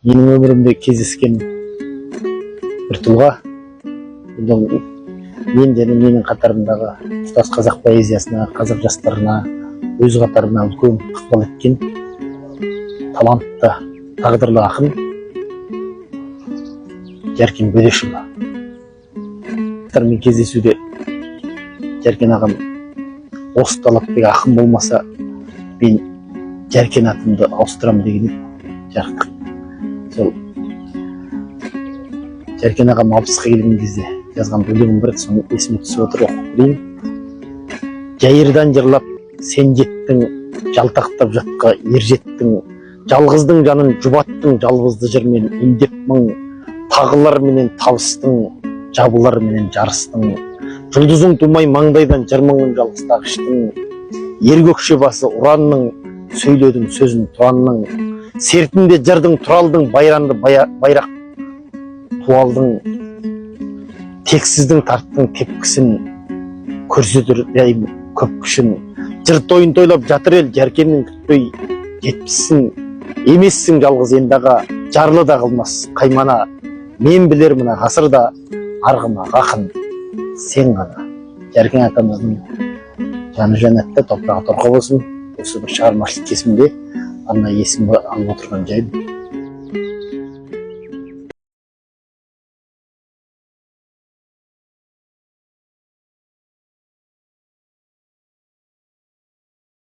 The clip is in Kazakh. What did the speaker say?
менің өмірімде кездескен бір тұлға, мен және менің қатарымдағы тұтас қазақ поэзиясына, қазақ жастарына, өз қатарына үлкен ықпал еткен талантты, тағдырлы ақын Жәркен Бөдешұлы. Мен кездесуде Жәркен ағам осы талаптағы ақын болмаса, мен Жәркен атымды ауыстырам деген жарықтық. Сол Жәркен ағам 60-қа келген кезде жазған өлеңім бар, соны есіме түсіп отыр, оқып берейін. Жайырдан жырлап сен жеттің, жалтақтап жатқа ер жеттің, жалғыздың жанын жұбаттың, жалғызды жырмен емдеп мың, тағылар менен табыстың, жабылар менен жарыстың, жұлдызың тумай маңдайдан жырмыңын жалғыз тағыштың, ер көкше басы ұранның, сөйледің сөзін тұранның, сертінде жырдың тұралдың, байранды байрақ туалдың, тексіздің тарттың тепкісін, көрсетір көп күшін, жыр тойын тойлап жатыр ел, Жәркеннің күтпей жетпіссің, емессің жалғыз ендаға, жарлы да қылмас қаймана, мен білер мына ғасырда арғыма ақын сен ғана. Жәркен атамыздың жаны жәннатта, топырағы торқа болсын. Осы бір шығармашылық кесімде арнайы есім алып отырған жайым.